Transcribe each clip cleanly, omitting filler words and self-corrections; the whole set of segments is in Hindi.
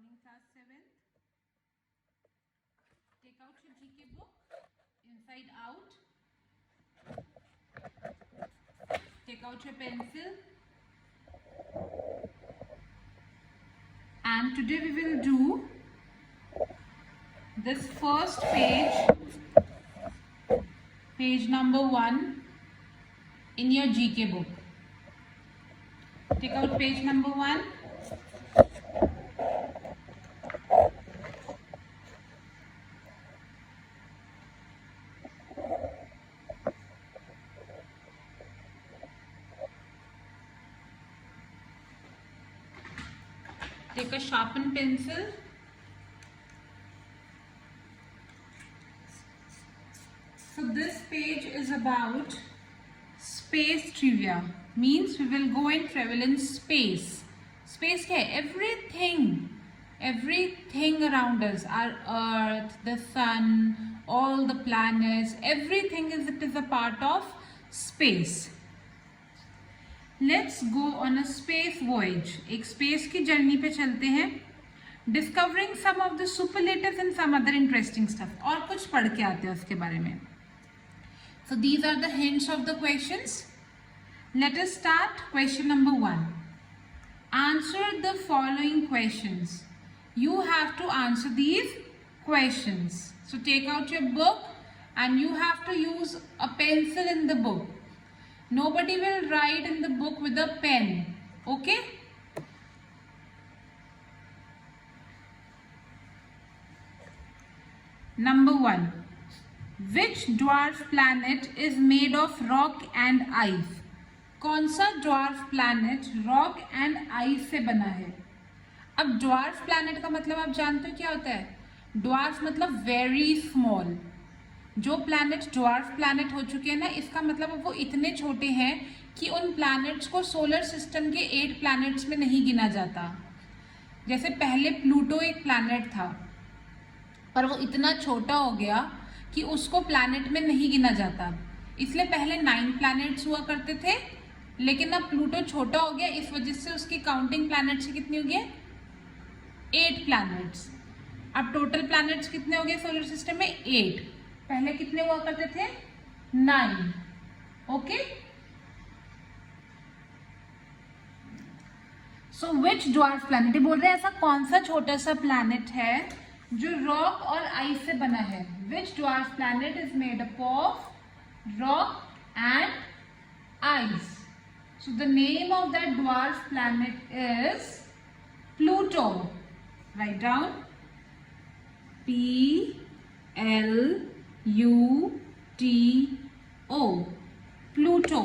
morning, class 7th. Take out your GK book, inside out. Take out your pencil. And today we will do this first page, page number 1 in your GK book. Take out page number 1. Take a sharpened pencil. So this page is about space trivia. Means we will go and travel in space. Space क्या है? Everything around us, our Earth, the Sun, all the planets, everything is a part of space. Let's go on a space voyage. एक space की journey पे चलते हैं. Discovering some of the superlatives and some other interesting stuff. और कुछ पढ़ के आते हैं उसके बारे में. So these are the hints of the questions. Let us start question number 1. Answer the following questions. You have to answer these questions. So take out your book and you have to use a pencil in the book. Nobody will write in the book with a pen. Okay? Number 1. Which dwarf planet is made of rock and ice? कौन सा dwarf planet rock and ice से बना है? अब dwarf planet का मतलब आप जानते हो क्या होता है? Dwarf मतलब very small. जो प्लैनेट ड्वार्फ प्लैनेट हो चुके हैं ना, इसका मतलब वो इतने छोटे हैं कि उन प्लैनेट्स को सोलर सिस्टम के 8 प्लैनेट्स में नहीं गिना जाता. जैसे पहले प्लूटो एक प्लैनेट था, पर वो इतना छोटा हो गया कि उसको प्लैनेट में नहीं गिना जाता. इसलिए पहले 9 प्लैनेट्स हुआ करते थे, लेकिन अब प्लूटो छोटा हो गया, इस वजह से उसकी काउंटिंग प्लैनेट्स कितनी हो गई? 8 प्लैनेट्स. अब टोटल प्लैनेट्स कितने हो गए सोलर सिस्टम में? 8. पहले कितने हुआ करते थे? 9. ओके. सो विच ड्वार्फ प्लैनेट, बोल रहे हैं ऐसा कौन सा छोटा सा प्लैनेट है जो रॉक और आइस से बना है? Which dwarf planet is made up of rock and ice? So the name of that dwarf planet is Pluto. Right down. Pluto.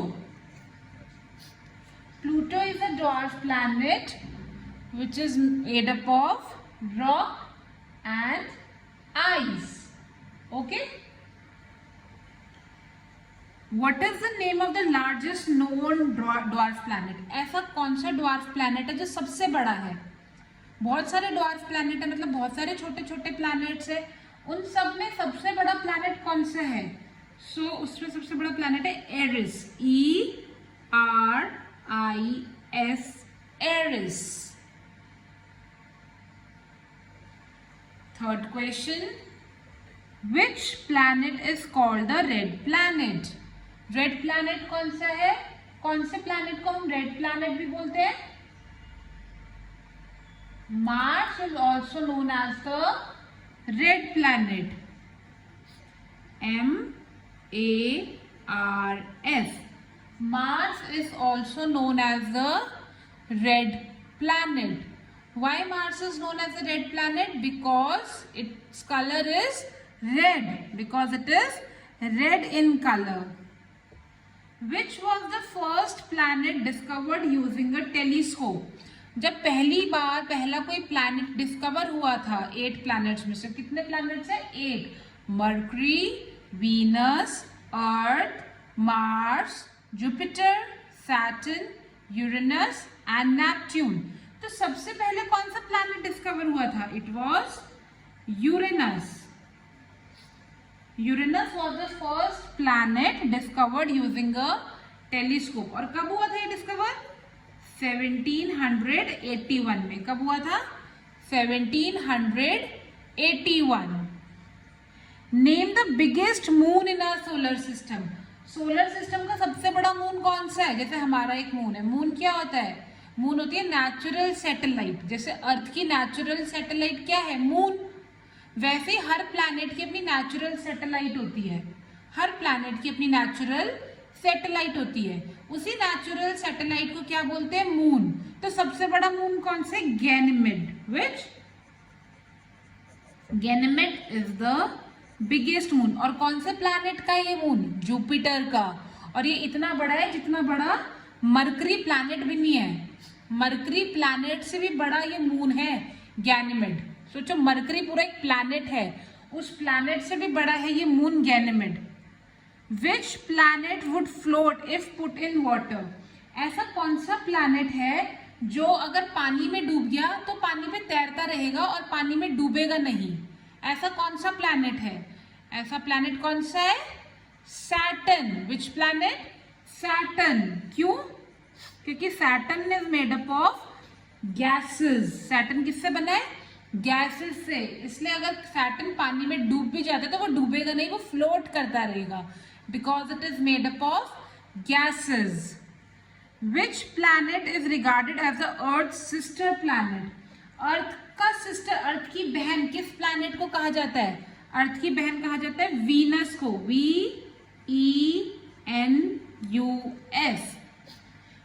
Pluto is a dwarf planet which is made up of rock and ice. Okay. What is the name of the largest known dwarf planet? ऐसा कौन सा dwarf planet है जो सबसे बड़ा है? बहुत सारे dwarf planet है, मतलब बहुत सारे छोटे छोटे planets है. उन सब में सबसे बड़ा प्लैनेट कौन सा है? सो उसमें सबसे बड़ा प्लैनेट है Eris. ERIS. Eris. Third question. Which planet is called the red planet? Red planet कौन सा है? कौन से प्लैनेट को हम रेड प्लैनेट भी बोलते हैं? Mars is also known as the red planet. MARS. Mars is also known as the red planet. Why Mars is known as the red planet? Because its color is red. Because it is red in color. Which was the first planet discovered using a telescope? जब पहली बार पहला कोई प्लैनेट डिस्कवर हुआ था 8 प्लैनेट्स में से, कितने प्लैनेट्स हैं? 8. Mercury, Venus, earth, Mars, Jupiter, Saturn, Uranus and Neptune. तो सबसे पहले कौन सा प्लैनेट डिस्कवर हुआ था? It was Uranus. Uranus was the first planet discovered using a telescope. और कब हुआ था ये डिस्कवर? 1781 में. कब हुआ था? 1781. Name the biggest moon in our solar system. Solar system का सबसे बड़ा मून कौन सा है? जैसे हमारा एक मून है. मून क्या होता है? मून होती है नेचुरल सैटेलाइट. जैसे अर्थ की नेचुरल सैटेलाइट क्या है? मून. वैसे ही हर प्लैनेट की अपनी नेचुरल सैटेलाइट होती है. हर प्लैनेट की अपनी नेचुरल सैटेलाइट होती है. उसी नेचुरल सैटेलाइट को क्या बोलते हैं? मून. तो सबसे बड़ा मून कौन से? Ganymede. Which? Ganymede is the biggest moon. और कौन से प्लैनेट का ये मून? जुपिटर का. और ये इतना बड़ा है जितना बड़ा मरकरी प्लैनेट भी नहीं है. मरकरी प्लैनेट से भी बड़ा ये मून है गैनीमेड. सोचो, मरकरी पूरा एक प्लैनेट है, उस प्लैनेट से भी बड़ा है ये moon Ganymede. Which planet would float if put in water. ऐसा कौन सा प्लैनेट है जो अगर पानी में डूब गया तो पानी में तैरता रहेगा और पानी में डूबेगा नहीं? ऐसा कौन सा प्लैनेट है? ऐसा प्लैनेट कौन सा है? सैटर्न. Which planet? सैटर्न. क्यों? क्योंकि Saturn is made up of gases. Saturn किससे बना है? गैसेस से. इसलिए अगर सैटर्न पानी में डूब भी जाता है तो वो डूबेगा नहीं, वो फ्लोट करता रहेगा, because it is made up of gases. Which planet is regarded as the Earth's sister planet? अर्थ का सिस्टर, अर्थ की बहन किस प्लैनेट को कहा जाता है? अर्थ की बहन कहा जाता है वीनस को. VENUS.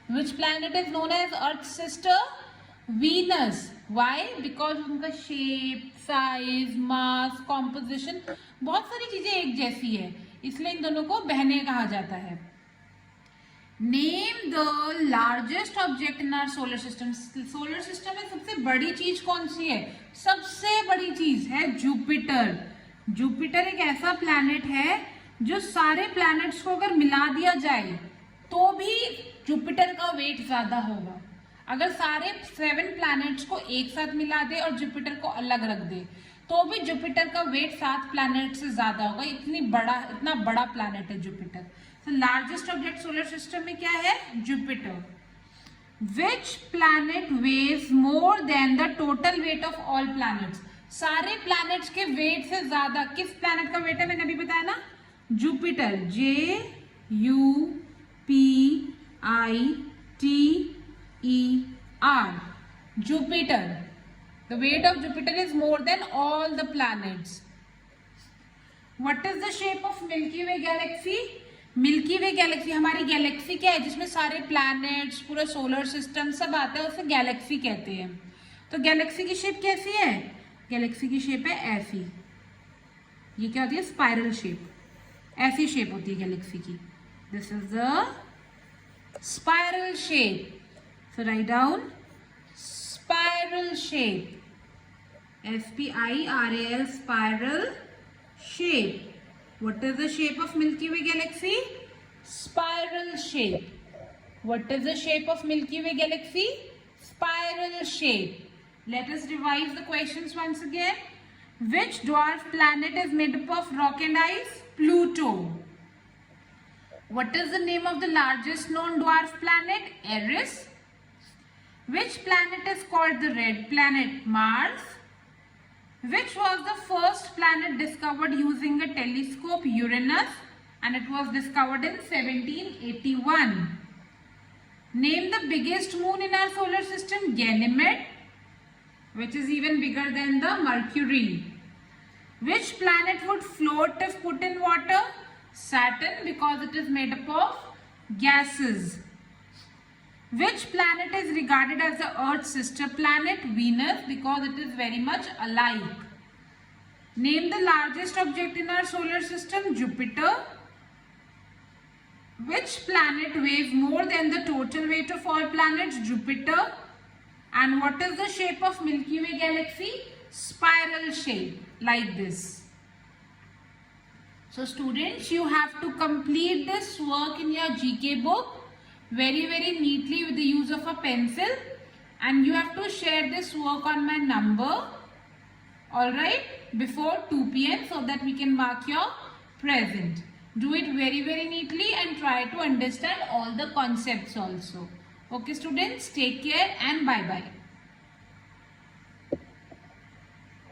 Which planet is known as Earth's sister? Venus. Why? Because उनका शेप, साइज, मास, कॉम्पोजिशन, बहुत सारी चीजें एक जैसी है, इसलिए इन दोनों को बहनें कहा जाता है. Name the largest object in our solar system. Solar system में सबसे बड़ी चीज कौन सी है? सबसे बड़ी चीज है जुपिटर. जुपिटर एक ऐसा प्लैनेट है जो सारे प्लैनेट्स को अगर मिला दिया जाए तो भी जुपिटर का वेट ज्यादा होगा. अगर सारे 7 प्लैनेट्स को एक साथ मिला दे और जुपिटर को अलग रख दे तो भी जुपिटर का वेट 7 प्लैनेट से ज्यादा होगा. इतना बड़ा प्लैनेट है Jupiter. Largest object solar system में क्या है? Jupiter. Which planet waves more than the total weight of all planets. सारे प्लैनेट्स के वेट से ज्यादा किस प्लैनेट का वेट है? मैंने अभी बताया ना, Jupiter. JUPITER. Jupiter. The weight of Jupiter is more than all the planets. What is the shape of Milky Way galaxy? Milky way Galaxy, हमारी गैलेक्सी क्या है जिसमें सारे प्लैनेट्स, पूरा सोलर सिस्टम सब आता है, उसे गैलेक्सी कहते हैं. तो गैलेक्सी की शेप कैसी है? गैलेक्सी की शेप है ऐसी. ये क्या होती है? Spiral shape. ऐसी शेप होती है गैलेक्सी की. This is the spiral shape. So write down spiral shape. SPIRAL. Spiral shape. What is the shape of Milky Way galaxy? Spiral shape. What is the shape of Milky Way galaxy? Spiral shape. Let us revise the questions once again. Which dwarf planet is made up of rock and ice? Pluto. What is the name of the largest known dwarf planet? Eris. Which planet is called the red planet? Mars. Which was the first planet discovered using a telescope? Uranus, and it was discovered in 1781. Name the biggest moon in our solar system. Ganymede, which is even bigger than the Mercury. Which planet would float if put in water? Saturn, because it is made up of gases. Which planet is regarded as the Earth's sister planet? Venus, because it is very much alike. Name the largest object in our solar system. Jupiter. Which planet weighs more than the total weight of all planets? Jupiter. And what is the shape of Milky Way galaxy? Spiral shape, like this. So students, you have to complete this work in your GK book very neatly with the use of a pencil, and you have to share this work on my number, alright, before 2 PM so that we can mark your present. Do it very neatly and try to understand all the concepts also. Okay students, take care and bye bye.